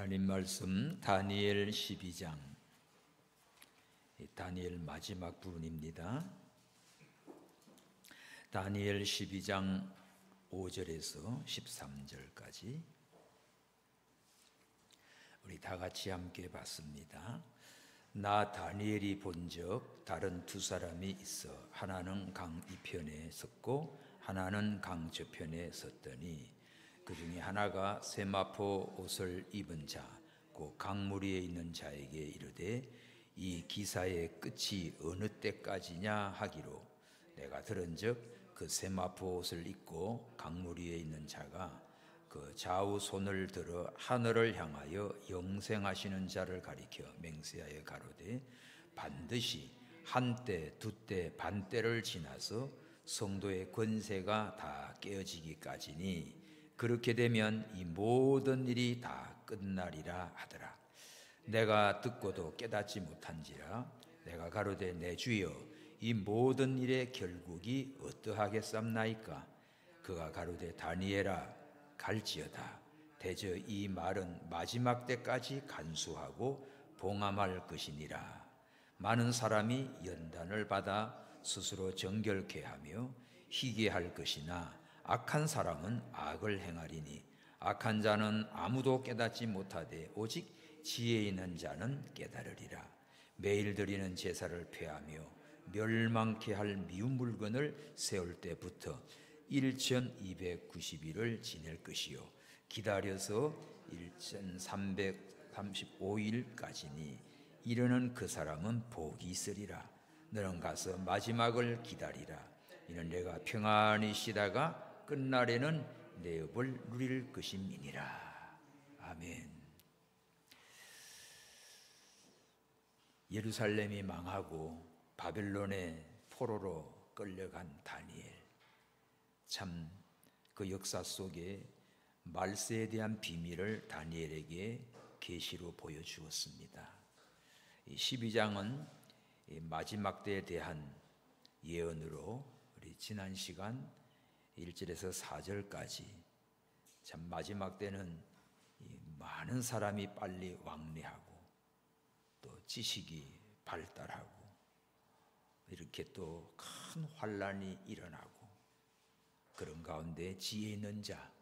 하나님 말씀 다니엘 12장, 다니엘 마지막 부분입니다. 다니엘 12장 5절에서 13절까지 우리 다 같이 함께 봤습니다. 나 다니엘이 본즉 다른 두 사람이 있어 하나는 강 이편에 섰고 하나는 강 저편에 섰더니 그 중에 하나가 세마포 옷을 입은 자, 곧 강무리에 있는 자에게 이르되 이 기사의 끝이 어느 때까지냐 하기로, 내가 들은즉 그 세마포 옷을 입고 강무리에 있는 자가 그 좌우 손을 들어 하늘을 향하여 영생하시는 자를 가리켜 맹세하여 가로되 반드시 한때 두때 반때를 지나서 성도의 권세가 다 깨어지기까지니 그렇게 되면 이 모든 일이 다 끝나리라 하더라. 내가 듣고도 깨닫지 못한지라. 내가 가로되 내 주여, 이 모든 일의 결국이 어떠하겠삼나이까? 그가 가로되 다니엘아, 갈지어다. 대저 이 말은 마지막 때까지 간수하고 봉함할 것이니라. 많은 사람이 연단을 받아 스스로 정결케 하며 희게 할 것이나 악한 사람은 악을 행하리니 악한 자는 아무도 깨닫지 못하되 오직 지혜 있는 자는 깨달으리라. 매일 드리는 제사를 폐하며 멸망케 할 미운 물건을 세울 때부터 1290일을 지낼 것이요 기다려서 1335일까지니 이르는 그 사람은 복이 있으리라. 너는 가서 마지막을 기다리라. 이는 내가 평안히 쉬다가 끝날에는 내 업을 누릴 것임이니라. 아멘. 예루살렘이 망하고 바벨론의 포로로 끌려간 다니엘, 참 그 역사 속에 말세에 대한 비밀을 다니엘에게 계시로 보여주었습니다. 이 12장은 마지막 때에 대한 예언으로 우리 지난 시간 1절에서 4절까지 참 마지막 때는 많은 사람이 빨리 왕래하고 또 지식이 발달하고 이렇게 또 큰 환란이 일어나고 그런 가운데 지혜 있는 자,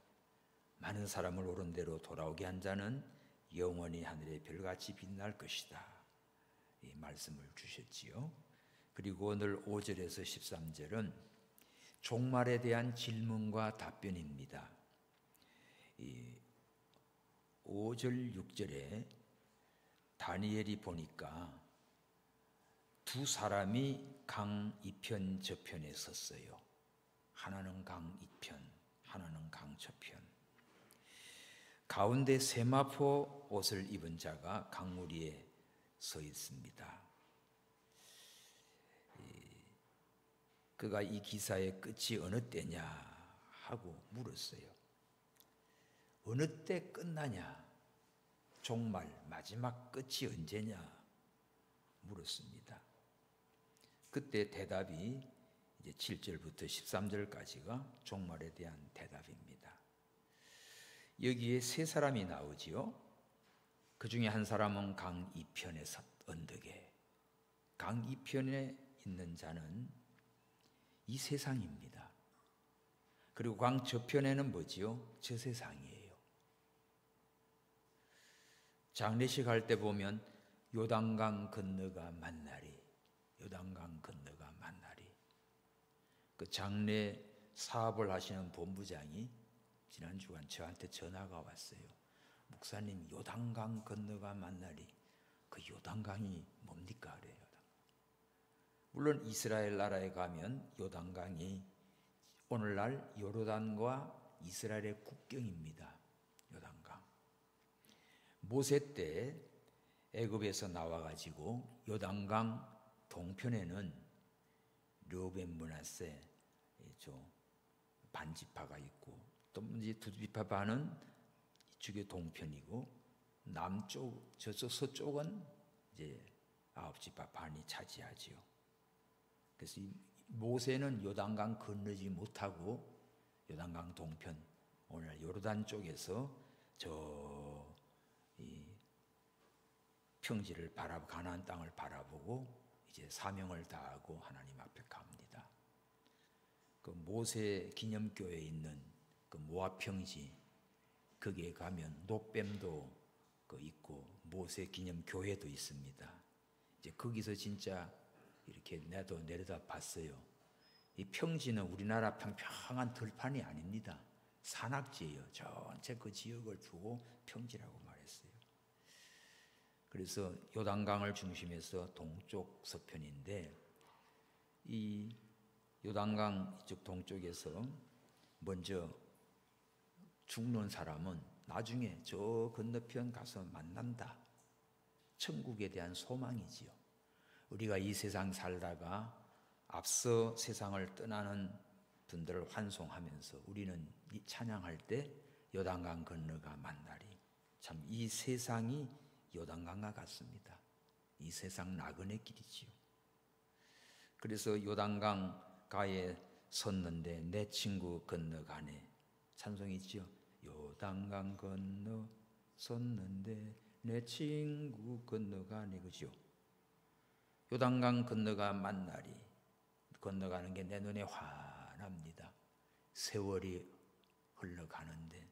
많은 사람을 옳은 대로 돌아오게 한 자는 영원히 하늘의 별같이 빛날 것이다, 이 말씀을 주셨지요. 그리고 오늘 5절에서 13절은 종말에 대한 질문과 답변입니다. 이 5절 6절에 다니엘이 보니까 두 사람이 강 이편 저편에 섰어요. 하나는 강 이편, 하나는 강 저편. 가운데 세마포 옷을 입은 자가 강무리에 서 있습니다. 그가 이 기사의 끝이 어느 때냐 하고 물었어요. 어느 때 끝나냐? 종말 마지막 끝이 언제냐? 물었습니다. 그때 대답이 이제 7절부터 13절까지가 종말에 대한 대답입니다. 여기에 세 사람이 나오지요. 그 중에 한 사람은 강 이편에 언덕에, 강 이편에 있는 자는 이 세상입니다. 그리고 강 저편에는 뭐지요? 저 세상이에요. 장례식 할 때 보면 요단강 건너가 만나리, 요단강 건너가 만나리. 그 장례 사업을 하시는 본부장이 지난 주간 저한테 전화가 왔어요. 목사님, 요단강 건너가 만나리. 그 요단강이 뭡니까? 그래요. 물론 이스라엘 나라에 가면 요단강이 오늘날 요르단과 이스라엘의 국경입니다. 요단강. 모세 때 애굽에서 나와가지고 요단강 동편에는 르우벤 므낫세 반지파가 있고, 또 이제 두 지파반은 이쪽에 동편이고, 남쪽 저쪽 서쪽은 이제 9지파 반이 차지하지요. 그래서 모세는 요단강 건너지 못하고 요단강 동편, 오늘 요르단 쪽에서 저 이 평지를 바라보고 가나안 땅을 바라보고 이제 사명을 다하고 하나님 앞에 갑니다. 그 모세 기념교회에 있는 그 모압 평지, 거기에 가면 노뱀도 그 있고 모세 기념교회도 있습니다. 이제 거기서 진짜 이렇게 나도 내려다 봤어요. 이 평지는 우리나라 평평한 들판이 아닙니다. 산악지예요. 전체 그 지역을 두고 평지라고 말했어요. 그래서 요단강을 중심해서 동쪽 서편인데, 이 요단강 이쪽 동쪽에서 먼저 죽는 사람은 나중에 저 건너편 가서 만난다. 천국에 대한 소망이지요. 우리가 이 세상 살다가 앞서 세상을 떠나는 분들을 환송하면서 우리는 이 찬양할 때 요단강 건너가 만나리. 참 이 세상이 요단강과 같습니다. 이 세상 나그네 길이지요. 그래서 요단강 가에 섰는데 내 친구 건너가네. 찬송이 있죠. 요단강 건너 섰는데 내 친구 건너가네. 그죠? 요단강 건너가 만나리. 건너가는 게 내 눈에 환합니다. 세월이 흘러가는데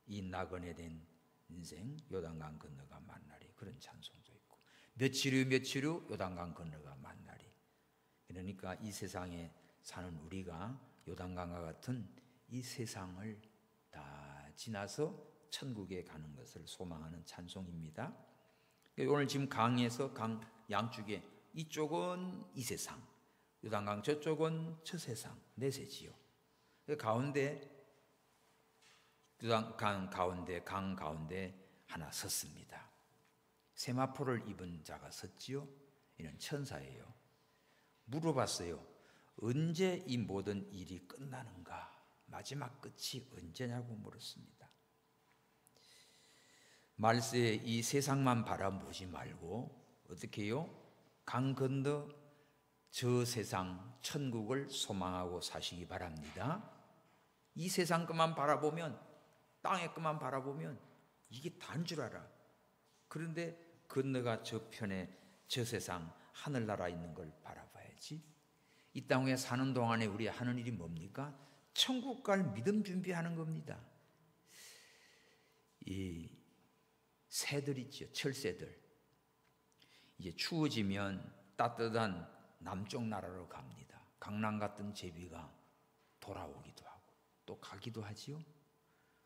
이 나그네 된 인생 요단강 건너가 만나리. 그런 찬송도 있고, 며칠 후 요단강 건너가 만나리. 그러니까 이 세상에 사는 우리가 요단강과 같은 이 세상을 다 지나서 천국에 가는 것을 소망하는 찬송입니다. 오늘 지금 강에서 강 양쪽에 이쪽은 이 세상, 요단강 저쪽은 저 세상, 내세지요. 가운데 강 가운데 하나 섰습니다. 세마포를 입은 자가 섰지요. 이는 천사예요. 물어봤어요. 언제 이 모든 일이 끝나는가? 마지막 끝이 언제냐고 물었습니다. 말세에 이 세상만 바라보지 말고 어떻게 해요? 강 건너 저 세상 천국을 소망하고 사시기 바랍니다. 이 세상 것만 바라보면, 땅의 것만 바라보면 이게 다인 줄 알아. 그런데 건너가 저편에 저 세상 하늘나라 있는 걸 바라봐야지. 이 땅에 사는 동안에 우리 하는 일이 뭡니까? 천국 갈 믿음 준비하는 겁니다. 이 새들 있죠. 철새들. 이제 추워지면 따뜻한 남쪽 나라로 갑니다. 강남 같은 제비가 돌아오기도 하고 또 가기도 하지요.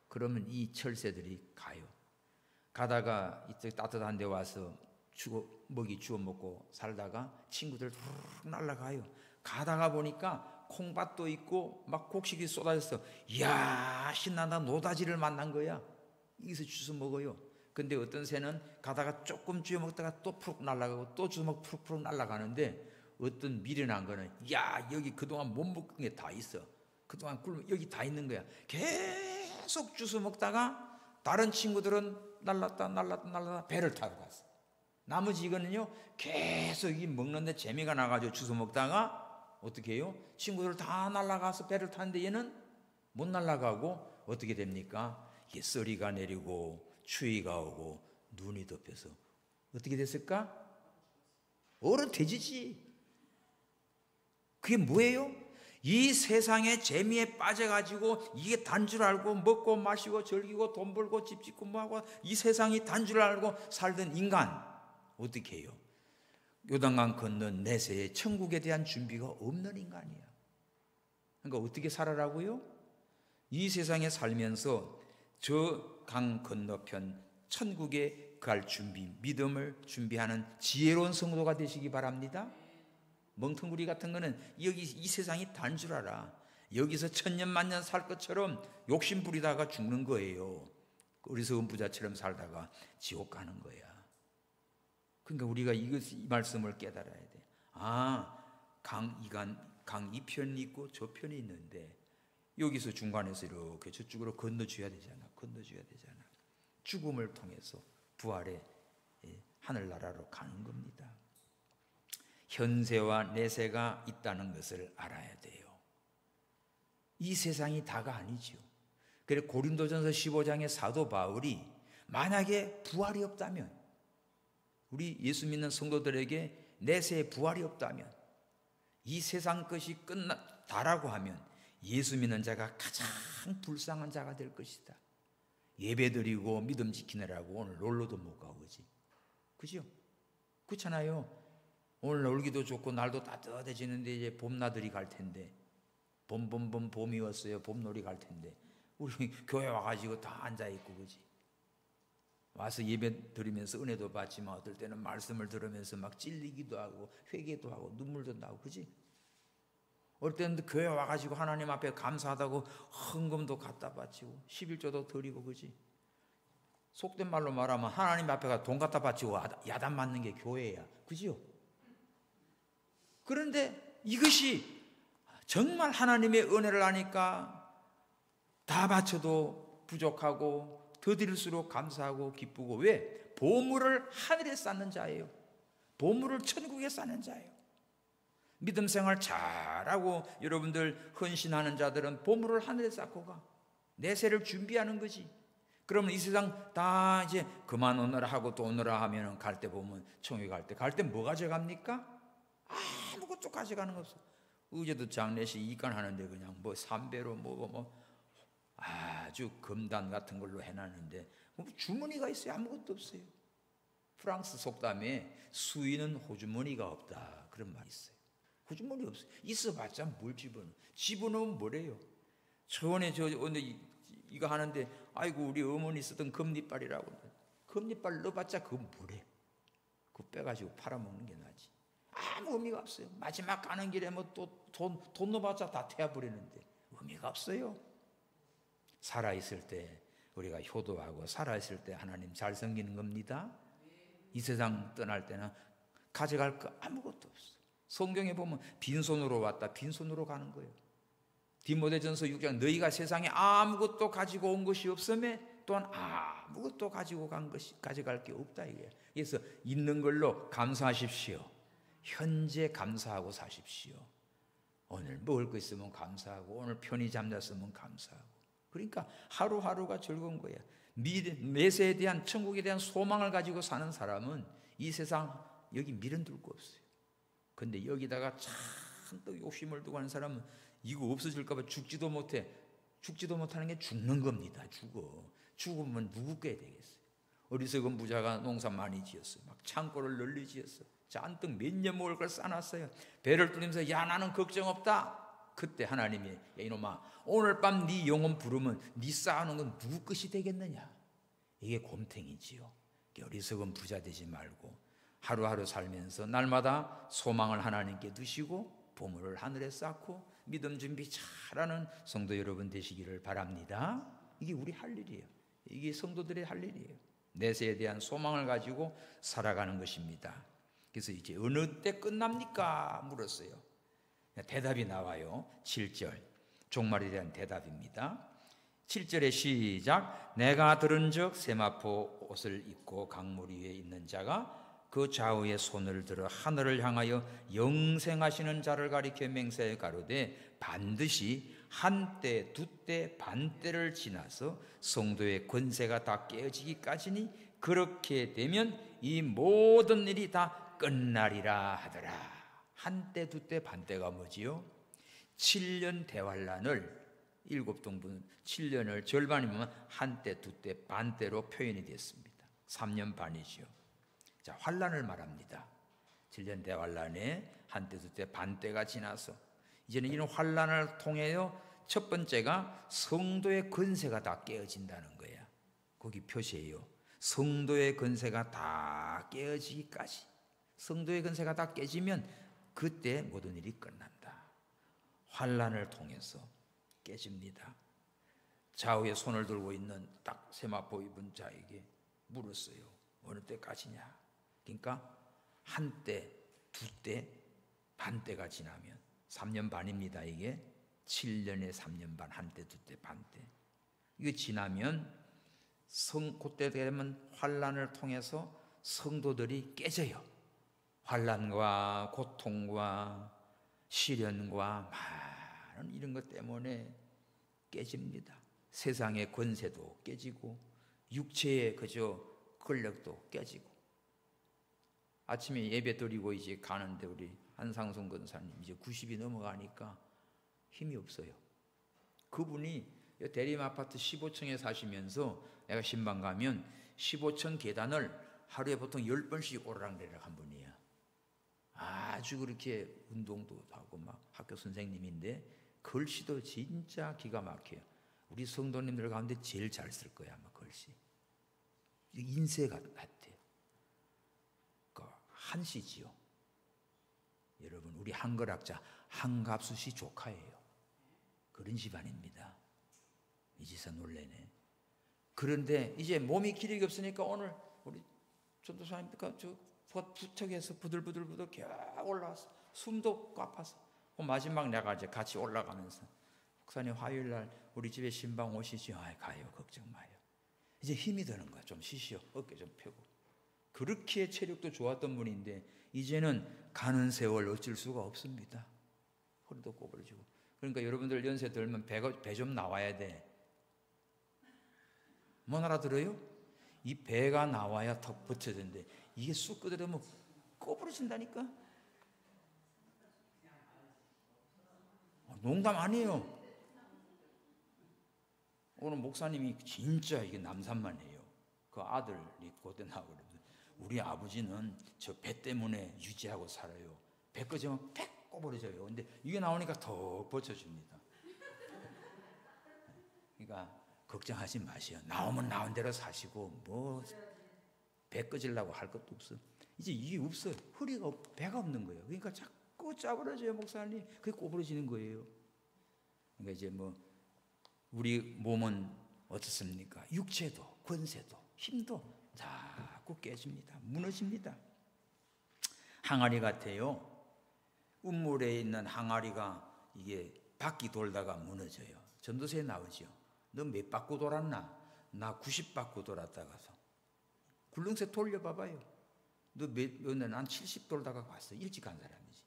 그러면 이 철새들이 가요. 가다가 이쪽 따뜻한 데 와서 먹이 주워 먹고 살다가 친구들 훅 날아가요. 가다가 보니까 콩밭도 있고 막 곡식이 쏟아졌어. 이야, 신난다. 노다지를 만난 거야. 여기서 주워 먹어요. 근데 어떤 새는 가다가 조금 주워 먹다가 또 푸르륵 날아가고 또 주워 먹고 푸르륵 날아가는데, 어떤 미련한 거는 야, 여기 그동안 못 먹은 게 다 있어. 그동안 굶으면 여기 다 있는 거야. 계속 주워 먹다가 다른 친구들은 날랐다 배를 타고 갔어. 나머지 이거는요 계속 이 먹는데 재미가 나가지고 주워 먹다가 어떻게 해요? 친구들 다 날아가서 배를 타는데 얘는 못 날아가고 어떻게 됩니까? 이게 썰이가 내리고 추위가 오고 눈이 덮여서 어떻게 됐을까? 얼어 돼지지. 그게 뭐예요? 이 세상의 재미에 빠져가지고 이게 단 줄 알고 먹고 마시고 즐기고 돈 벌고 집 짓고 뭐하고 이 세상이 단 줄 알고 살던 인간 어떻게 해요? 요단강 건너 내세에 천국에 대한 준비가 없는 인간이야. 그러니까 어떻게 살아라고요? 이 세상에 살면서 저 강 건너편 천국에 갈 준비, 믿음을 준비하는 지혜로운 성도가 되시기 바랍니다. 멍텅구리 같은 거는 여기 이 세상이 단 줄 알아. 여기서 천년 만년 살 것처럼 욕심 부리다가 죽는 거예요. 어리석은 부자처럼 살다가 지옥 가는 거야. 그러니까 우리가 이 말씀을 깨달아야 돼. 강 이편이 있고 저편이 있는데 여기서 중간에서 이렇게 저쪽으로 건너줘야 되잖아. 죽음을 통해서 부활의 하늘나라로 가는 겁니다. 현세와 내세가 있다는 것을 알아야 돼요. 이 세상이 다가 아니죠. 그래서 고린도전서 15장의 사도 바울이 만약에 부활이 없다면, 우리 예수 믿는 성도들에게 내세에 부활이 없다면, 이 세상 것이 끝났다라고 하면 예수 믿는 자가 가장 불쌍한 자가 될 것이다. 예배드리고 믿음 지키느라고 오늘 놀러도 못 가고, 그죠? 그렇잖아요. 오늘 놀기도 좋고 날도 따뜻해지는데 이제 봄나들이 갈 텐데, 봄이 왔어요. 봄놀이 갈 텐데 우리 교회 와가지고 다 앉아있고, 그지? 와서 예배 드리면서 은혜도 받지만 어떨 때는 말씀을 들으면서 막 찔리기도 하고 회개도 하고 눈물도 나고, 그지? 어떨 때는 교회 와가지고 하나님 앞에 감사하다고 헌금도 갖다 바치고 11조도 드리고, 그지? 속된 말로 말하면 하나님 앞에가 돈 갖다 바치고 야단 맞는 게 교회야, 그지요? 그런데 이것이 정말 하나님의 은혜를 아니까 다 바쳐도 부족하고 더 드릴수록 감사하고 기쁘고, 왜? 보물을 하늘에 쌓는 자예요. 보물을 천국에 쌓는 자예요. 믿음 생활 잘하고 여러분들 헌신하는 자들은 보물을 하늘에 쌓고 가. 내세를 준비하는 거지. 그러면 이 세상 다 이제 그만 오너라 하고 또 오너라 하면 갈 때 보면, 총회 갈 때 뭐 가져갑니까? 아무것도 가져가는 거 없어. 어제도 장례식 이관하는데 그냥 뭐 삼배로 뭐 아주 금단 같은 걸로 해놨는데 주머니가 있어요? 아무것도 없어요. 프랑스 속담에 수인은 호주머니가 없다, 그런 말이 있어요. 호주머니 없어요. 있어봤자 뭘 집어넣으면 뭐래요? 저번에 오늘 이거 하는데, 아이고 우리 어머니 쓰던 금리빨이라고. 금리빨 넣어봤자 그건 뭐래? 그거 빼가지고 팔아먹는 게 나지. 아무 의미가 없어요. 마지막 가는 길에 뭐 또 돈 넣어봤자 다 태워버리는데 의미가 없어요. 살아있을 때 우리가 효도하고 살아있을 때 하나님 잘 섬기는 겁니다. 이 세상 떠날 때는 가져갈 거 아무것도 없어. 성경에 보면 빈손으로 왔다 빈손으로 가는 거예요. 디모데전서 6장, 너희가 세상에 아무것도 가지고 온 것이 없음에 또한 아무것도 가져갈 게 없다, 이거예요. 그래서 있는 걸로 감사하십시오. 현재 감사하고 사십시오. 오늘 먹을 거 있으면 감사하고, 오늘 편히 잠잤으면 감사하고. 그러니까 하루하루가 즐거운 거야. 내세에 대한, 천국에 대한 소망을 가지고 사는 사람은 이 세상 여기 미련 둘 거 없어요. 근데 여기다가 잔뜩 욕심을 두고 하는 사람은 이거 없어질까 봐 죽지도 못해. 죽지도 못하는 게 죽는 겁니다. 죽으면 누구 꾀야 되겠어요? 어리석은 부자가 농사 많이 지었어요. 막 창고를 널리 지었어. 잔뜩 몇 년 먹을 걸 싸놨어요. 배를 뚫으면서, 야 나는 걱정 없다. 그때 하나님이, 야 이놈아, 오늘 밤 네 영혼 부르면 네 쌓아놓은 건 누구 것이 되겠느냐? 이게 곰탱이지요. 어리석은 부자 되지 말고 하루하루 살면서 날마다 소망을 하나님께 두시고 보물을 하늘에 쌓고 믿음 준비 잘하는 성도 여러분 되시기를 바랍니다. 이게 우리 할 일이에요. 이게 성도들의 할 일이에요. 내세에 대한 소망을 가지고 살아가는 것입니다. 그래서 이제 어느 때 끝납니까? 물었어요. 대답이 나와요. 7절 종말에 대한 대답입니다. 7절의 시작. 내가 들은즉 세마포 옷을 입고 강물 위에 있는 자가 그 좌우에 손을 들어 하늘을 향하여 영생하시는 자를 가리켜 맹세하여 가로되, 반드시 한때 두때 반때를 지나서 성도의 권세가 다 깨어지기까지니 그렇게 되면 이 모든 일이 다 끝나리라 하더라. 한때 두때 반때가 뭐지요? 7년 대환란을 7등분 7년을 절반이면 한때 두때 반때로 표현이 됐습니다. 3년 반이지요. 자, 환란을 말합니다. 7년 대환란에 한때 두때 반때가 지나서 이제는 이런 환란을 통해요, 첫 번째가 성도의 권세가 다 깨어진다는 거야. 거기 표시예요. 성도의 권세가 다 깨어지기까지. 성도의 권세가 다 깨지면 그때 모든 일이 끝난다. 환란을 통해서 깨집니다. 좌우에 손을 들고 있는 딱 세마포 입은 자에게 물었어요. 어느 때까지냐? 그러니까 한때, 두때, 반때가 지나면 3년 반입니다. 이게 7년에 3년 반, 한때, 두때, 반때. 이게 지나면 그때 되면 환란을 통해서 성도들이 깨져요. 환란과 고통과 시련과 많은 이런 것 때문에 깨집니다. 세상의 권세도 깨지고 육체의 그저 권력도 깨지고 아침에 예배 드리고 이제 가는데 우리 한상순 권사님 이제 90이 넘어가니까 힘이 없어요. 그분이 대림 아파트 15층에 사시면서 내가 신방 가면 15층 계단을 하루에 보통 10번씩 오르락내리락 한 분이에요. 아주 그렇게 운동도 하고 막 학교 선생님인데 글씨도 진짜 기가 막혀요. 우리 성도님들 가운데 제일 잘 쓸 거야 아마 글씨. 인쇄 같아요. 한시지요. 여러분 우리 한글학자 한갑수 씨 조카예요. 그런 집안입니다. 이제서 놀래네. 그런데 이제 몸이 기력이 없으니까 오늘 우리 전도사님과 저 부탁해서 부들부들 겨우 올라왔어. 숨도 꽉파서. 마지막 내가 이제 같이 올라가면서 목사님 화요일 날 우리 집에 신방 오시죠. 가요. 걱정 마요. 이제 힘이 드는 거야. 좀 쉬시오. 어깨 좀 펴고. 그렇게 체력도 좋았던 분인데 이제는 가는 세월 어쩔 수가 없습니다. 허리도 꼬부러지고. 그러니까 여러분들 연세 들면 배 좀 나와야 돼. 못 알아들어요? 이 배가 나와야 턱 버텨진대. 이게 쑥 끄덕이면 꼬부러진다니까. 농담 아니에요. 오늘 목사님이 진짜 이게 남산만 해요. 그 아들이 그때 나오거든요. 우리 아버지는 저 배 때문에 유지하고 살아요. 배 꺼지면 팩 꼬부러져요. 근데 이게 나오니까 더 버텨줍니다. 그러니까 걱정하지 마세요. 나오면 나온 대로 사시고 뭐 배 꺼지려고 할 것도 없어. 이제 이게 없어요. 허리가 배가 없는 거예요. 그러니까 자꾸 짜부러져요, 목사님. 그게 꼬부러지는 거예요. 그러니까 이제 뭐 우리 몸은 어떻습니까? 육체도 권세도 힘도 자꾸 깨집니다. 무너집니다. 항아리 같아요. 운물에 있는 항아리가 이게 바퀴 돌다가 무너져요. 전도서에 나오죠. 너 몇 바퀴 돌았나? 나 90바퀴 돌았다 가서. 굴릉쇠 돌려봐봐요. 난 70 돌다가 갔어. 일찍 간 사람이지.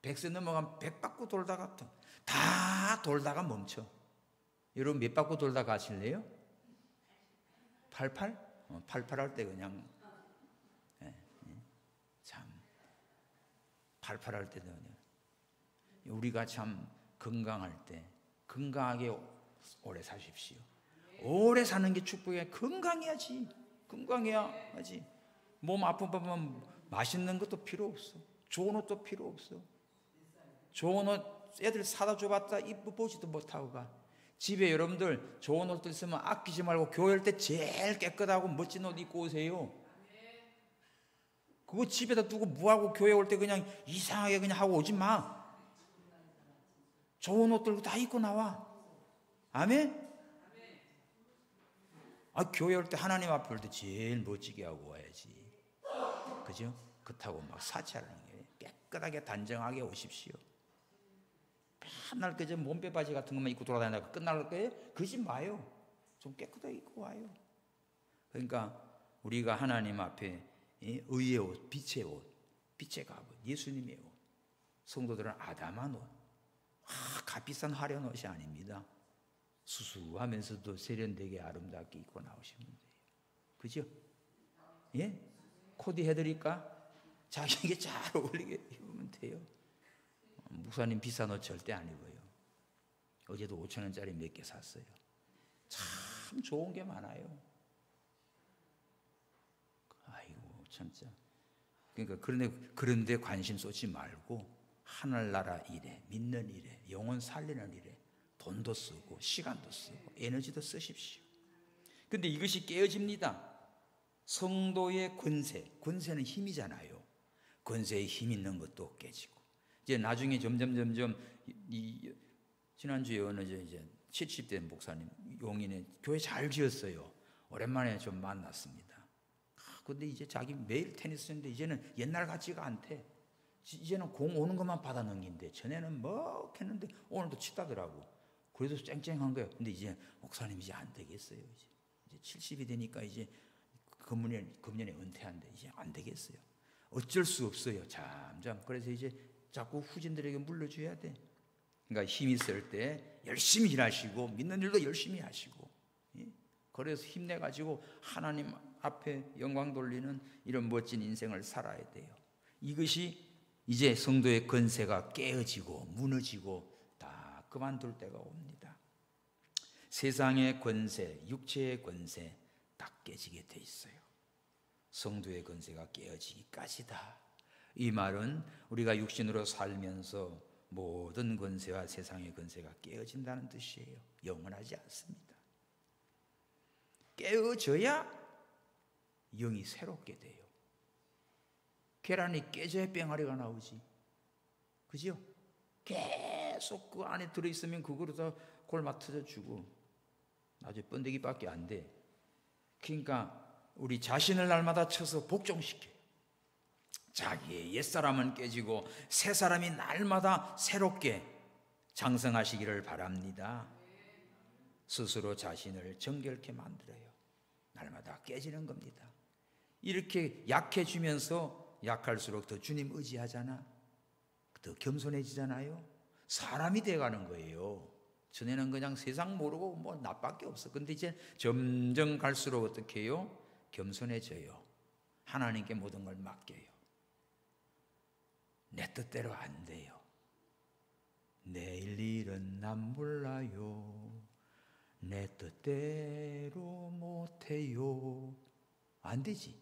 100세 넘어가면 100바퀴 돌다가 다 돌다가 멈춰. 여러분 몇 바퀴 돌다가 가실래요? 88? 88할 때 그냥 참 88할 때도 그냥 우리가 참 건강할 때 건강하게 오래 사십시오. 오래 사는 게 축복이야. 건강해야지. 건강해야 하지. 몸 아픈 밤은 맛있는 것도 필요 없어. 좋은 옷도 필요 없어. 좋은 옷 애들 사다 줘봤자 입어보지도 못하고 가. 집에 여러분들 좋은 옷들 있으면 아끼지 말고 교회 올 때 제일 깨끗하고 멋진 옷 입고 오세요. 그거 집에다 두고 뭐하고 교회 올 때 그냥 이상하게 그냥 하고 오지 마. 좋은 옷들 다 입고 나와. 아멘? 교회 올 때 하나님 앞에 올 때 제일 멋지게 하고 와야지. 그죠? 그렇다고 막 사치하는 게 깨끗하게 단정하게 오십시오. 맨날 그저 몸빼 바지 같은 것만 입고 돌아다니다가 끝날 거예요? 그러지 마요. 좀 깨끗하게 입고 와요. 그러니까 우리가 하나님 앞에 의의 옷, 빛의 옷, 빛의 갑옷, 예수님의 옷. 성도들은 아담한 옷. 값비싼 화려한 옷이 아닙니다. 수수하면서도 세련되게 아름답게 입고 나오시면 돼요. 그죠? 예? 코디 해드릴까? 자기에게 잘 어울리게 입으면 돼요. 목사님 비싼 옷 절대 안 입어요. 어제도 5,000원짜리 몇 개 샀어요. 참 좋은 게 많아요. 아이고 진짜. 그러니까 그런데 관심 쏟지 말고 하늘나라 일에, 믿는 일에, 영혼 살리는 일에 돈도 쓰고 시간도 쓰고 에너지도 쓰십시오. 그런데 이것이 깨어집니다. 성도의 권세는 힘이잖아요. 권세에 힘 있는 것도 깨지고 이제 나중에 점점 지난주에 어느 이제 70대 목사님 용인에 교회 잘 지었어요. 오랜만에 좀 만났습니다. 근데 이제 자기 매일 테니스 치는데 이제는 옛날 같지가 않대. 이제는 공 오는 것만 받아 넘긴대. 전에는 뭐 했는데 오늘도 치다더라고. 그래도 쨍쨍한 거예요. 근데 이제 목사님 이제 안 되겠어요. 이제 70이 되니까 이제 금년에 은퇴한대. 이제 안 되겠어요. 어쩔 수 없어요. 잠잠. 그래서 이제 자꾸 후진들에게 물려줘야 돼. 그러니까 힘 있을 때 열심히 일하시고 믿는 일도 열심히 하시고. 그래서 힘내가지고 하나님 앞에 영광 돌리는 이런 멋진 인생을 살아야 돼요. 이것이 이제 성도의 권세가 깨어지고 무너지고 다 그만둘 때가 옵니다. 세상의 권세, 육체의 권세 다 깨지게 돼 있어요. 성도의 권세가 깨어지기까지다. 이 말은 우리가 육신으로 살면서 모든 권세와 세상의 권세가 깨어진다는 뜻이에요. 영원하지 않습니다. 깨어져야 영이 새롭게 돼요. 계란이 깨져야 뺑아리가 나오지. 그죠? 계속 그 안에 들어있으면 그거로 골마 터져주고 나중에 번데기밖에 안 돼. 그러니까 우리 자신을 날마다 쳐서 복종시켜요. 자기의 옛사람은 깨지고 새 사람이 날마다 새롭게 장성하시기를 바랍니다. 스스로 자신을 정결케 만들어요. 날마다 깨지는 겁니다. 이렇게 약해지면서 약할수록 더 주님 의지하잖아. 더 겸손해지잖아요. 사람이 돼가는 거예요. 전에는 그냥 세상 모르고 뭐 나밖에 없어. 근데 이제 점점 갈수록 어떻게 해요? 겸손해져요. 하나님께 모든 걸 맡겨요. 내 뜻대로 안 돼요. 내일 일은 난 몰라요. 내 뜻대로 못해요. 안 되지.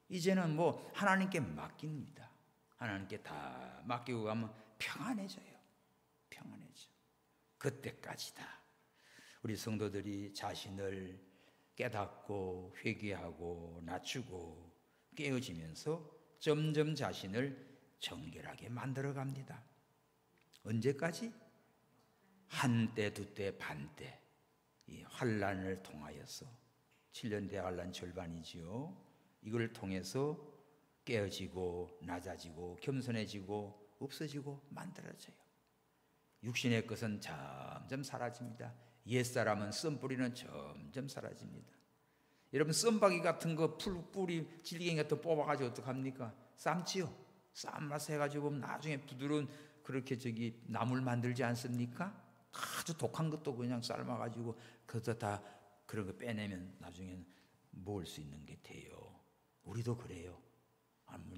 이제는 뭐 하나님께 맡깁니다. 하나님께 다 맡기고 가면 평안해져요. 평안해져. 그때까지다. 우리 성도들이 자신을 깨닫고 회개하고 낮추고 깨어지면서 점점 자신을 정결하게 만들어갑니다. 언제까지? 한때, 두때, 반때 이 환난을 통하여서 7년 대환난 절반이지요. 이걸 통해서 깨어지고 낮아지고 겸손해지고 없어지고 만들어져요. 육신의 것은 점점 사라집니다. 옛사람은 썬뿌리는 점점 사라집니다. 여러분 썬박이 같은 거 뿌리 질갱이 같은 거 뽑아가지고 어떡합니까? 삶지요. 삶아서 해가지고 나중에 부드러운 그렇게 나물 만들지 않습니까? 아주 독한 것도 그냥 삶아가지고 그것도 다 그런 거 빼내면 나중에는 먹을 수 있는 게 돼요. 우리도 그래요.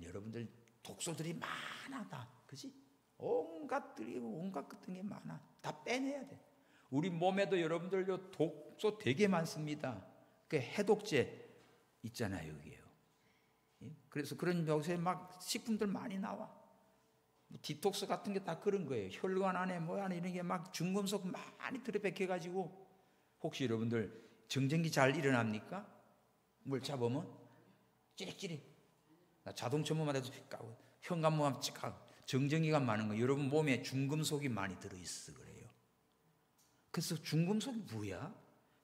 여러분들 독소들이 많아 다. 그지? 온갖 같은 게 많아. 다 빼내야 돼. 우리 몸에도 여러분들 독소 되게 많습니다. 그 해독제 있잖아요, 여기요. 그래서 그런 요새 막 식품들 많이 나와. 디톡스 같은 게 다 그런 거예요. 혈관 안에 안에 이런 게 막 중금속 많이 들어박혀가지고 혹시 여러분들 정전기 잘 일어납니까? 뭘 잡으면 찌릿찌릿. 나 자동차만 해도 현관문만 찍어. 정전기가 많은 거. 여러분 몸에 중금속이 많이 들어있어 그래요. 그래서 중금속이 뭐야?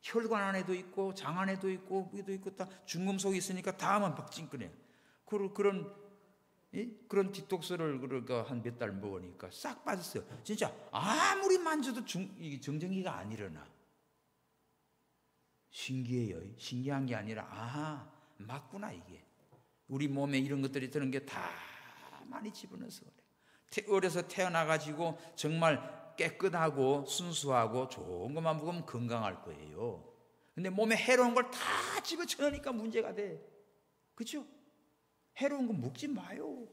혈관 안에도 있고 장 안에도 있고 여기도 있고 다 중금속이 있으니까 다만 막 찡그네. 그런 디톡스를 그러니까 한 몇 달 먹으니까 싹 빠졌어요. 진짜 아무리 만져도 정전기가 안 일어나. 신기해요. 신기한 게 아니라 맞구나 이게. 우리 몸에 이런 것들이 드는 게 다 많이 집어넣어서 그래. 어려서 태어나가지고 정말 깨끗하고 순수하고 좋은 것만 먹으면 건강할 거예요. 근데 몸에 해로운 걸 다 집어쳐넣으니까 문제가 돼. 그렇죠? 해로운 거 먹지 마요.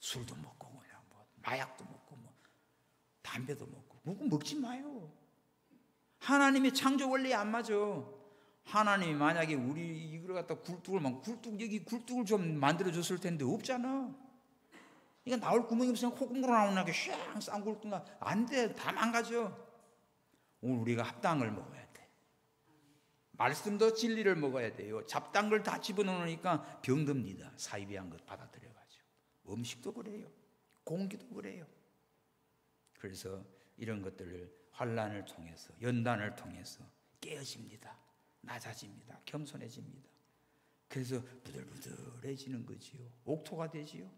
술도 먹고 그냥 마약도 먹고 담배도 먹고 먹지 마요. 하나님의 창조 원리에 안 맞아. 하나님이 만약에 우리 이걸 갖다 굴뚝을 좀 만들어 줬을 텐데 없잖아. 이거 나올 구멍이 없으면 콧구멍으로 나오는 게 샹 쌍굴뚝 안 돼. 다 망가져. 오늘 우리가 합당을 먹어야 돼. 말씀도 진리를 먹어야 돼요. 잡다한 걸 다 집어넣으니까 병듭니다. 사이비한 것 받아들여가지고. 음식도 그래요. 공기도 그래요. 그래서 이런 것들을 환난을 통해서 연단을 통해서 깨어집니다. 낮아집니다. 겸손해집니다. 그래서 부들부들해지는 거지요. 옥토가 되지요.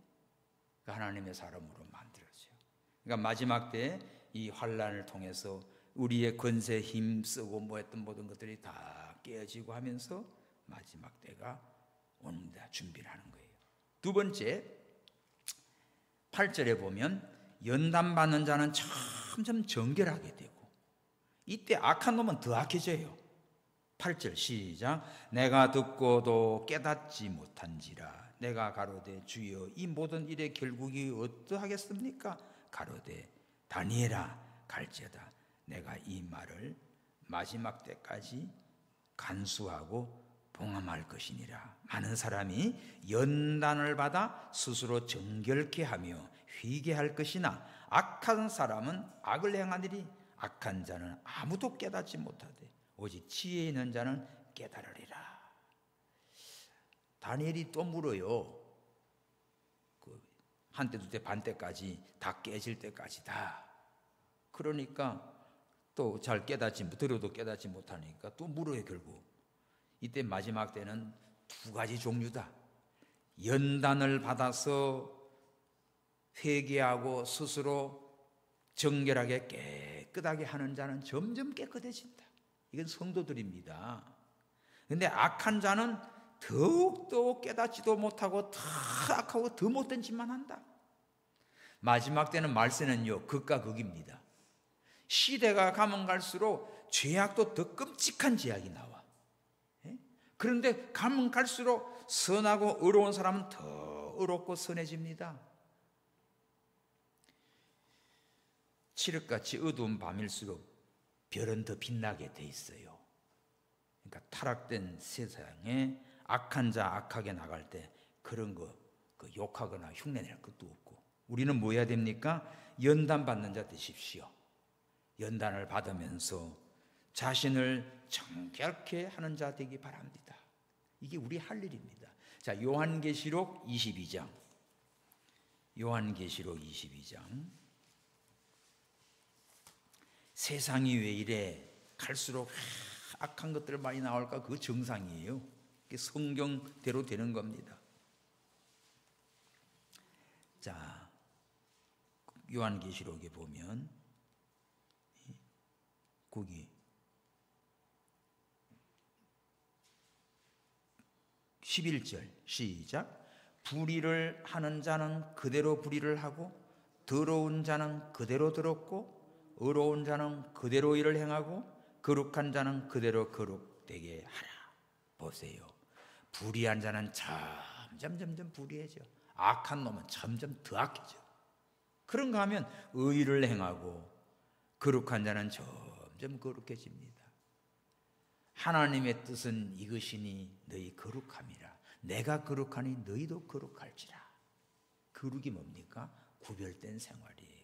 하나님의 사람으로 만들어져요. 그러니까 마지막 때 이 환난을 통해서 우리의 권세 힘쓰고 했던 모든 것들이 다 깨어지고 하면서 마지막 때가 오는데 준비를 하는 거예요. 두 번째 8절에 보면 연단받는 자는 점점 정결하게 되고 이때 악한 놈은 더 악해져요. 8절 시작. 내가 듣고도 깨닫지 못한지라. 내가 가로되 주여 이 모든 일의 결국이 어떠하겠습니까? 가로되 다니엘아 갈지어다 내가 이 말을 마지막 때까지 간수하고 봉함할 것이니라. 많은 사람이 연단을 받아 스스로 정결케 하며 휘게 할 것이나 악한 사람은 악을 행하리니 악한 자는 아무도 깨닫지 못하되 오직 지혜 있는 자는 깨달으리라. 다니엘이 또 물어요. 한때 두때 반때까지 다 깨질 때까지 다. 그러니까 또 잘 깨닫지 들어도 깨닫지 못하니까 또 물어요. 결국 이때 마지막 때는 두 가지 종류다. 연단을 받아서 회개하고 스스로 정결하게 깨끗하게 하는 자는 점점 깨끗해진다. 이건 성도들입니다. 그런데 악한 자는 더욱더 깨닫지도 못하고 더 악하고 더 못된 짓만 한다. 마지막 때는 말세는요 극과 극입니다. 시대가 가면 갈수록 죄악도 더 끔찍한 죄악이 나와. 그런데 가면 갈수록 선하고 의로운 사람은 더 의롭고 선해집니다. 칠흑같이 어두운 밤일수록 별은 더 빛나게 돼 있어요. 그러니까 타락된 세상에 악한 자 악하게 나갈 때 그런 거 욕하거나 흉내낼 것도 없고, 우리는 뭐 해야 됩니까? 연단 받는 자 되십시오. 연단을 받으면서 자신을 정결케 하는 자 되기 바랍니다. 이게 우리 할 일입니다. 자, 요한계시록 22장. 요한계시록 22장. 세상이 왜 이래? 갈수록 악한 것들 많이 나올까? 그거 정상이에요. 그게 성경대로 되는 겁니다. 자, 요한계시록에 보면 거기 11절 시작. 불의를 하는 자는 그대로 불의를 하고 더러운 자는 그대로 더럽고 의로운 자는 그대로 일을 행하고 거룩한 자는 그대로 거룩되게 하라. 보세요. 불의한 자는 점점 불의해져. 악한 놈은 점점 더 악해져. 그런가 하면 의를 행하고 거룩한 자는 점점 거룩해집니다. 하나님의 뜻은 이것이니 너희 거룩함이라. 내가 거룩하니 너희도 거룩할지라. 거룩이 뭡니까? 구별된 생활이에요.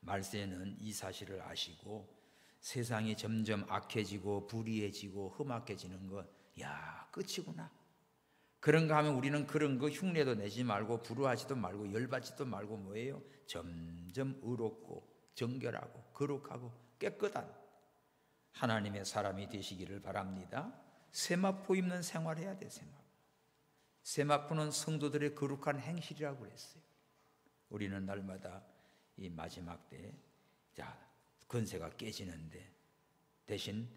말세는 이 사실을 아시고 세상이 점점 악해지고 불의해지고 험악해지는 것, 야, 끝이구나. 그런가 하면 우리는 그런 거 흉내도 내지 말고 불효하지도 말고 열받지도 말고 뭐예요? 점점 의롭고 정결하고 거룩하고 깨끗한 하나님의 사람이 되시기를 바랍니다. 세마포 입는 생활해야 돼. 세마포는 성도들의 거룩한 행실이라고 그랬어요. 우리는 날마다 이 마지막 때 권세가 깨지는데 대신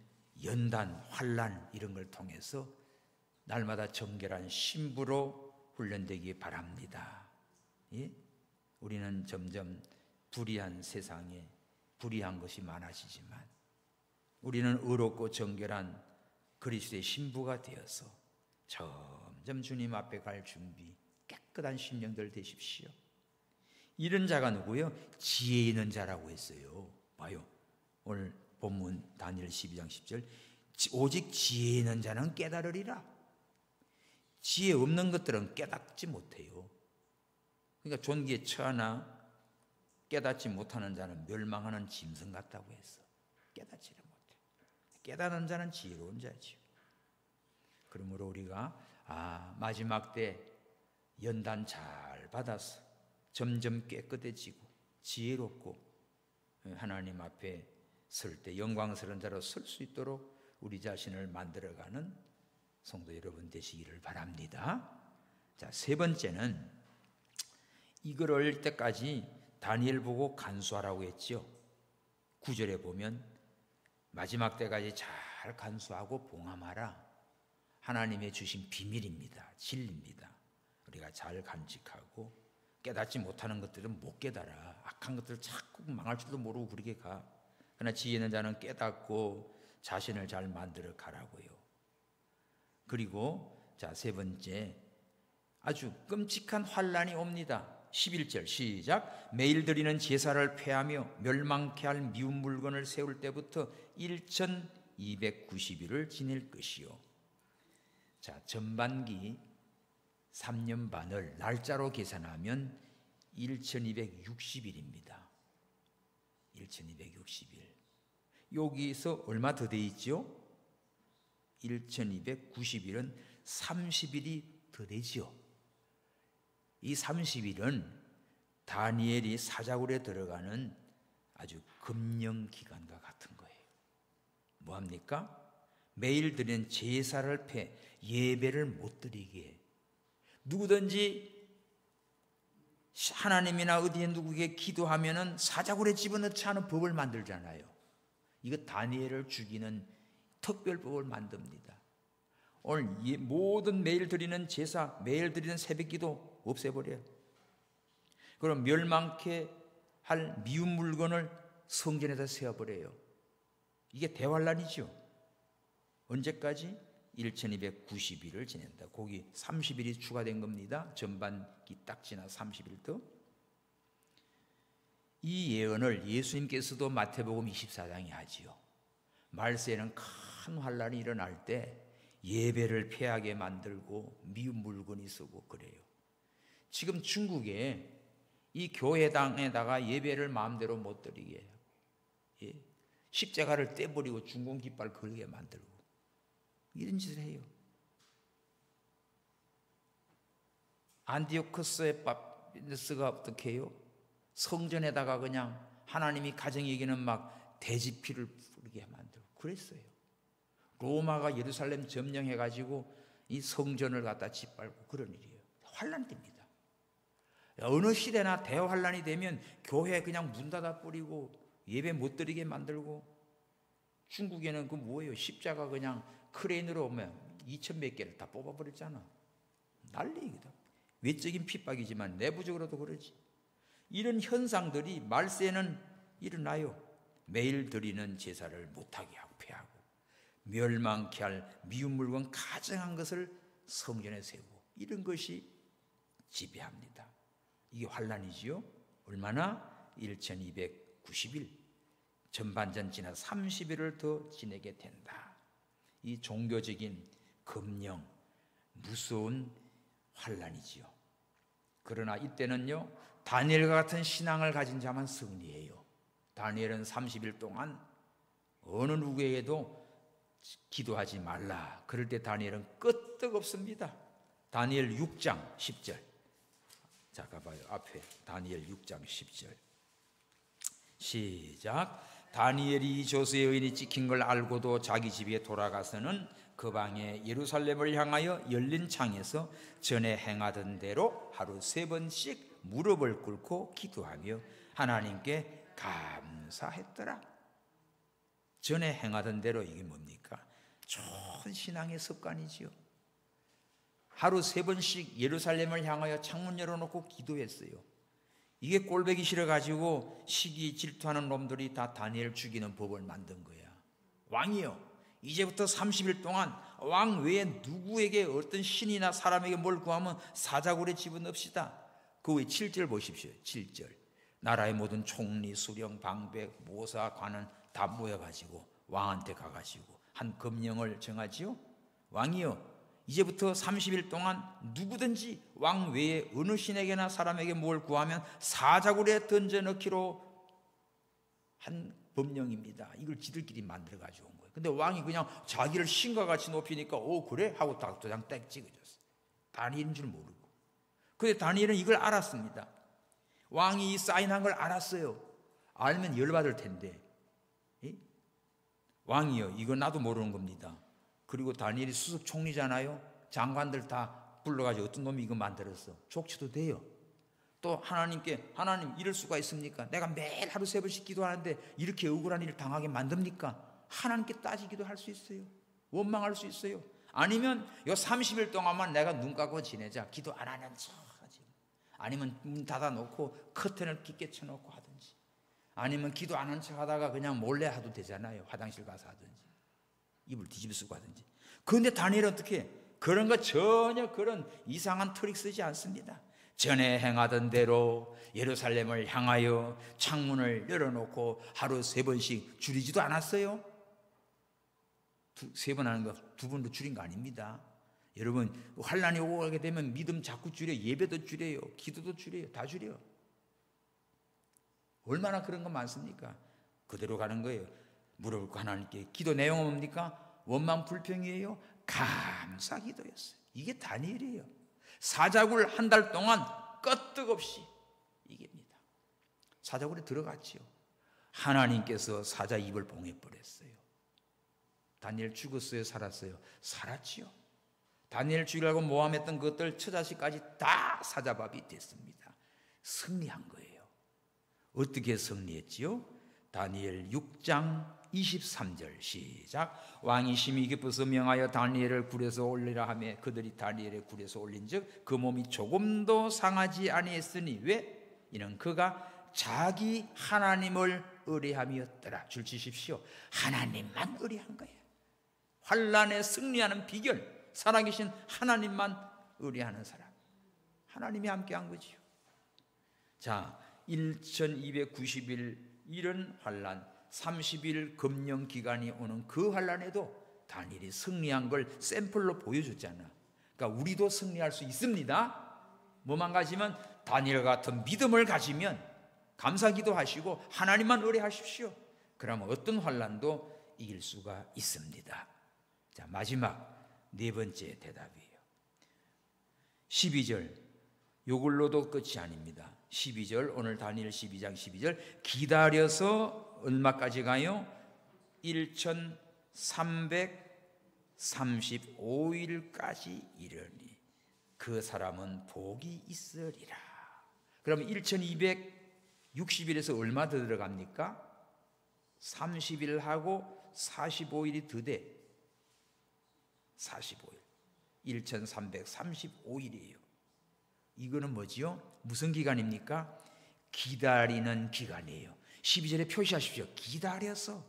연단, 환난 이런 걸 통해서 날마다 정결한 신부로 훈련되기 바랍니다. 예? 우리는 점점 불의한 세상에 불의한 것이 많아지지만 우리는 의롭고 정결한 그리스도의 신부가 되어서 점점 주님 앞에 갈 준비, 깨끗한 심령들 되십시오. 이런 자가 누구요? 지혜 있는 자라고 했어요. 봐요. 오늘 본문 다니엘 12장 10절. 오직 지혜 있는 자는 깨달으리라. 지혜 없는 것들은 깨닫지 못해요. 그러니까 존귀에 처하나 깨닫지 못하는 자는 멸망하는 짐승 같다고 했어. 깨닫지를 못해. 깨닫는 자는 지혜로운 자지요. 그러므로 우리가 마지막 때 연단 잘 받아서 점점 깨끗해지고 지혜롭고 하나님 앞에 설 때 영광스러운 자로 설 수 있도록 우리 자신을 만들어가는 성도 여러분 되시기를 바랍니다. 자, 세 번째는 이걸 때까지 다니엘 보고 간수하라고 했죠. 9절에 보면 마지막 때까지 잘 간수하고 봉함하라. 하나님의 주신 비밀입니다. 진리입니다. 우리가 잘 간직하고 깨닫지 못하는 것들은 못 깨달아. 악한 것들 자꾸 망할 줄도 모르고 그렇게 가. 그러나 지혜 있는 자는 깨닫고 자신을 잘 만들어 가라고요. 그리고 자, 세 번째, 아주 끔찍한 환란이 옵니다. 11절 시작. 매일 드리는 제사를 폐하며 멸망케 할 미운 물건을 세울 때부터 1290일을 지낼 것이요. 자, 전반기 3년 반을 날짜로 계산하면 1260일입니다. 1260일. 여기서 얼마 더 돼 있죠? 1290일은 30일이 더 되지요. 이 30일은 다니엘이 사자굴에 들어가는 아주 금령 기간과 같은 거예요. 뭐합니까? 매일 드리는 제사를 패 예배를 못 드리게, 누구든지 하나님이나 어디에 누구에게 기도하면은 사자굴에 집어넣지 않은 법을 만들잖아요. 이거 다니엘을 죽이는 특별법을 만듭니다. 오늘 모든 매일 드리는 제사, 매일 드리는 새벽기도 없애버려요. 그럼 멸망케 할 미운 물건을 성전에다 세워버려요. 이게 대환란이죠. 언제까지? 1290일을 지낸다. 거기 30일이 추가된 겁니다. 전반기 딱 지나 30일 더. 이 예언을 예수님께서도 마태복음 24장에 하지요. 말세에는 큰 환란이 일어날 때 예배를 폐하게 만들고 미운 물건이 쓰고 그래요. 지금 중국에 이 교회당에다가 예배를 마음대로 못 드리게 해요. 예? 십자가를 떼버리고 중공 깃발 걸게 만들고 이런 짓을 해요. 안디오쿠스 에파피네스가 어떻게 해요? 성전에다가 그냥 하나님이 가정 얘기는 막 돼지피를 뿌리게 만들고 그랬어요. 로마가 예루살렘 점령해가지고 이 성전을 갖다 짓밟고 그런 일이에요. 환란됩니다. 어느 시대나 대환란이 되면 교회 그냥 문 닫아 뿌리고 예배 못 드리게 만들고, 중국에는 그 뭐예요? 십자가 그냥 크레인으로 오면 2,000몇 개를 다 뽑아버렸잖아. 난리이다. 외적인 핍박이지만 내부적으로도 그러지. 이런 현상들이 말세는 일어나요. 매일 드리는 제사를 못하게 하고 폐하고 멸망케 할 미운 물건 가증한 것을 성전에 세우고 이런 것이 지배합니다. 이게 환란이지요. 얼마나? 1290일. 전반전 지나 30일을 더 지내게 된다. 이 종교적인 금령, 무서운 환란이지요. 그러나 이때는요, 다니엘과 같은 신앙을 가진 자만 승리해요. 다니엘은 30일 동안 어느 누구에게도 기도하지 말라. 그럴 때 다니엘은 끄떡없습니다. 다니엘 6장 10절. 자, 가봐요. 앞에 다니엘 6장 10절. 시작. 다니엘이 이 조서의 의인이 찍힌 걸 알고도 자기 집에 돌아가서는 그 방에 예루살렘을 향하여 열린 창에서 전에 행하던 대로 하루 3번씩 무릎을 꿇고 기도하며 하나님께 감사했더라. 전에 행하던 대로 이게 뭡니까? 좋은 신앙의 습관이지요. 하루 3번씩 예루살렘을 향하여 창문 열어놓고 기도했어요. 이게 꼴보기 싫어가지고 시기 질투하는 놈들이 다 다니엘 죽이는 법을 만든 거야. 왕이요, 이제부터 30일 동안 왕 외에 누구에게 어떤 신이나 사람에게 뭘 구하면 사자굴에 집어넣읍시다. 그 후에 7절 보십시오. 7절. 나라의 모든 총리, 수령, 방백, 모사, 관은 다 모여가지고 왕한테 가가지고 한 금령을 정하지요. 왕이요, 이제부터 30일 동안 누구든지 왕 외에 어느 신에게나 사람에게 뭘 구하면 사자굴에 던져넣기로 한 법령입니다. 이걸 지들끼리 만들어 가지고 온 거예요. 근데 왕이 그냥 자기를 신과 같이 높이니까 그래? 하고 딱 도장 딱 찍어줬어요. 다니엘인 줄 모르고. 근데 다니엘은 이걸 알았습니다. 왕이 이 사인한 걸 알았어요. 알면 열받을 텐데. 왕이요, 이거 나도 모르는 겁니다. 그리고 다니엘이 수석 총리잖아요. 장관들 다 불러가지고 어떤 놈이 이거 만들었어. 족치도 돼요. 또 하나님께, 하나님 이럴 수가 있습니까? 내가 매일 하루 3번씩 기도하는데 이렇게 억울한 일을 당하게 만듭니까? 하나님께 따지기도 할 수 있어요. 원망할 수 있어요. 아니면 요 30일 동안만 내가 눈 감고 지내자. 기도 안 하는 척 하지. 아니면 문 닫아놓고 커튼을 깊게 쳐놓고 하든지. 아니면 기도 안 하는 척 하다가 그냥 몰래 해도 되잖아요. 화장실 가서 하든지. 입을 뒤집어 쓰고 하든지. 그런데 다니엘은 어떻게 해? 그런 거 전혀 그런 이상한 트릭 쓰지 않습니다. 전에 행하던 대로 예루살렘을 향하여 창문을 열어놓고 하루 3번씩 줄이지도 않았어요. 3번 하는 거 2번도 줄인 거 아닙니다. 여러분, 환란이 오고 가게 되면 믿음 자꾸 줄여요. 예배도 줄여요. 기도도 줄여요. 다 줄여요. 얼마나 그런 거 많습니까? 그대로 가는 거예요. 물어볼 하나님께 기도 내용은 뭡니까? 원망 불평이에요? 감사 기도였어요. 이게 다니엘이에요. 사자굴 한 달 동안 끄떡없이 이깁니다. 사자굴에 들어갔지요. 하나님께서 사자 입을 봉해버렸어요. 다니엘 죽었어요? 살았어요? 살았지요. 다니엘 죽이려고 모함했던 것들 처자식까지 다 사자밥이 됐습니다. 승리한 거예요. 어떻게 승리했지요? 다니엘 6장 23절 시작. 왕이 심히 기뻐서 명하여 다니엘을 굴에서 올리라 하며 그들이 다니엘의 굴에서 올린즉 그 몸이 조금도 상하지 아니했으니 왜? 이는 그가 자기 하나님을 의뢰함이었더라. 줄 치십시오. 하나님만 의뢰한 거예요. 환난에 승리하는 비결, 살아계신 하나님만 의뢰하는 사람. 하나님이 함께한 거지요. 자, 1290일 이런 환난, 30일 금령 기간이 오는 그 환난에도 다니엘이 승리한 걸 샘플로 보여줬잖아. 그러니까 우리도 승리할 수 있습니다. 뭐만 가지면 다니엘 같은 믿음을 가지면 감사기도 하시고 하나님만 의뢰하십시오. 그러면 어떤 환난도 이길 수가 있습니다. 자, 마지막 4번째 대답이에요. 12절, 요걸로도 끝이 아닙니다. 12절, 오늘 다니엘 12장 12절, 기다려서 얼마까지 가요? 1335일까지 이르니 그 사람은 복이 있으리라. 그러면 1260일에서 얼마 더 들어갑니까? 30일 하고 45일이 더 돼. 45일. 1335일이에요. 이거는 뭐지요? 무슨 기간입니까? 기다리는 기간이에요. 12절에 표시하십시오. 기다려서.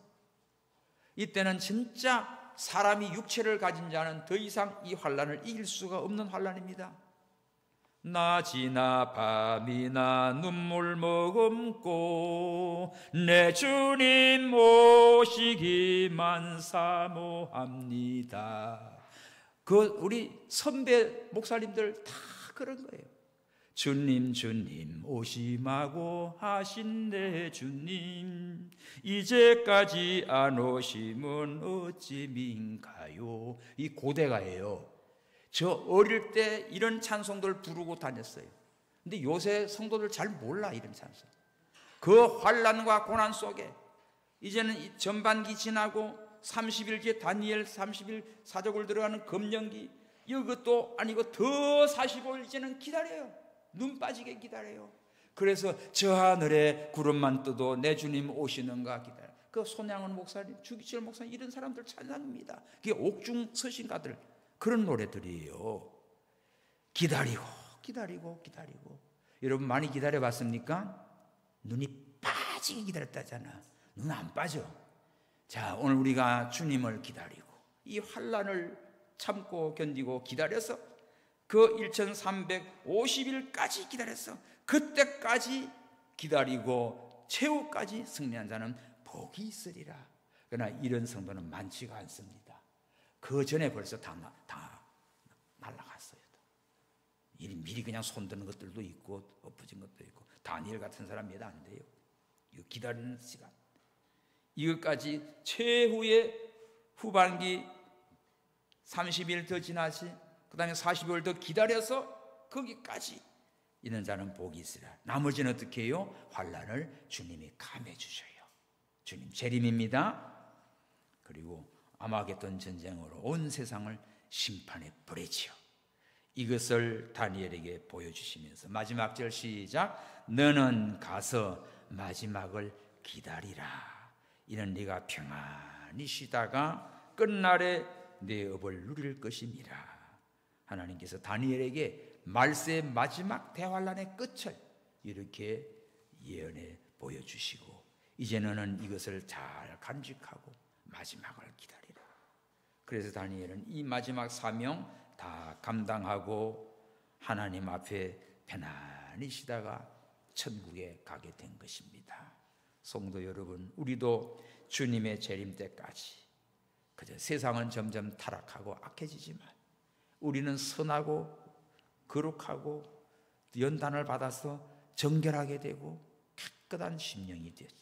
이때는 진짜 사람이 육체를 가진 자는 더 이상 이 환난을 이길 수가 없는 환난입니다. 낮이나 밤이나 눈물 머금고 내 주님 모시기만 사모합니다. 우리 선배 목사님들 다 그런 거예요. 주님 주님 오심하고 하신대 주님 이제까지 안 오시면 어찌민가요. 이 고대가예요. 저 어릴 때 이런 찬송들 부르고 다녔어요. 근데 요새 성도들 잘 몰라 이런 찬송. 그 환난과 고난 속에 이제는 이 전반기 지나고 30일 뒤에 다니엘 30일 사족을 들어가는 금령기, 이것도 아니고 더 45일 이제는 기다려요. 눈 빠지게 기다려요. 그래서 저 하늘에 구름만 떠도 내 주님 오시는가 기다려. 그 손양원 목사님, 주기철 목사님 이런 사람들 찬양입니다. 그게 옥중 서신가들 그런 노래들이에요. 기다리고 기다리고 기다리고. 여러분 많이 기다려봤습니까? 눈이 빠지게 기다렸다잖아. 눈 안 빠져. 자, 오늘 우리가 주님을 기다리고 이 환난을 참고 견디고 기다려서 그 1350일까지 기다렸어. 그때까지 기다리고 최후까지 승리한 자는 복이 있으리라. 그러나 이런 성도는 많지가 않습니다. 그 전에 벌써 다 날아갔어요. 미리 그냥 손드는 것들도 있고 엎어진 것도 있고. 다니엘 같은 사람 몇 안 돼요. 이거 기다리는 시간. 이것까지 최후의 후반기 30일 더 지나시 그 다음에 45일 더 기다려서 거기까지 있는 자는 복이 있으라. 나머지는 어떻게 해요? 환난을 주님이 감해 주셔요. 주님 재림입니다. 그리고 아마겟돈 전쟁으로 온 세상을 심판해 버리지요. 이것을 다니엘에게 보여주시면서 마지막 절 시작. 너는 가서 마지막을 기다리라. 이는 네가 평안히 쉬다가 끝날에 내 업을 누릴 것임이라. 하나님께서 다니엘에게 말세의 마지막 대환란의 끝을 이렇게 예언해 보여주시고 이제 너는 이것을 잘 간직하고 마지막을 기다리라. 그래서 다니엘은 이 마지막 사명 다 감당하고 하나님 앞에 편안히 쉬다가 천국에 가게 된 것입니다. 성도 여러분, 우리도 주님의 재림 때까지 그저 세상은 점점 타락하고 악해지지만 우리는 선하고 거룩하고 연단을 받아서 정결하게 되고 깨끗한 심령이 되죠.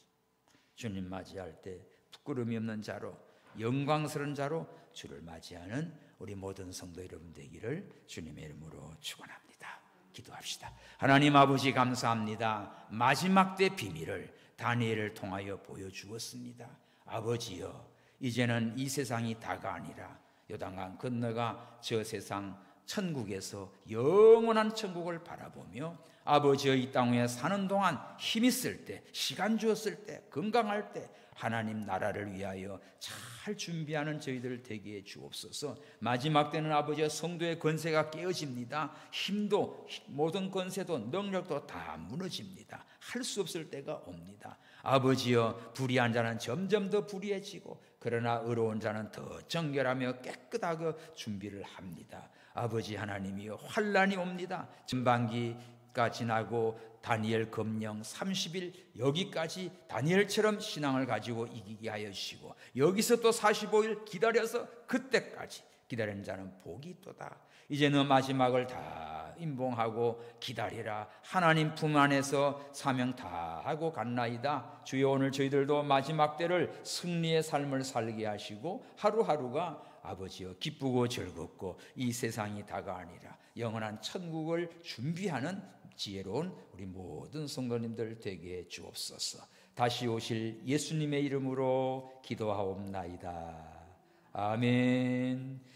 주님 맞이할 때 부끄러움이 없는 자로, 영광스러운 자로 주를 맞이하는 우리 모든 성도 여러분 되기를 주님의 이름으로 축원합니다. 기도합시다. 하나님 아버지 감사합니다. 마지막 때 비밀을 다니엘을 통하여 보여주었습니다. 아버지여, 이제는 이 세상이 다가 아니라 요단강 건너가 저 세상 천국에서 영원한 천국을 바라보며 아버지의 이 땅에 사는 동안 힘 있을 때, 시간 주었을 때, 건강할 때 하나님 나라를 위하여 잘 준비하는 저희들 되게 해 주옵소서. 마지막 때는 아버지의 성도의 권세가 깨어집니다. 힘도, 모든 권세도 능력도 다 무너집니다. 할 수 없을 때가 옵니다. 아버지여, 불의한 자는 점점 더 불의해지고 그러나 의로운 자는 더 정결하며 깨끗하게 준비를 합니다. 아버지 하나님이여, 환난이 옵니다. 전반기가 지나고 다니엘 검령 30일 여기까지 다니엘처럼 신앙을 가지고 이기게 하여 주시고 여기서 또 45일 기다려서 그때까지 기다리는 자는 복이 있도다. 이제는 마지막을 다 임봉하고 기다리라. 하나님 품 안에서 사명 다 하고 갔나이다. 주여, 오늘 저희들도 마지막 때를 승리의 삶을 살게 하시고 하루하루가 아버지여 기쁘고 즐겁고 이 세상이 다가 아니라 영원한 천국을 준비하는 지혜로운 우리 모든 성도님들 되게 해 주옵소서. 다시 오실 예수님의 이름으로 기도하옵나이다. 아멘.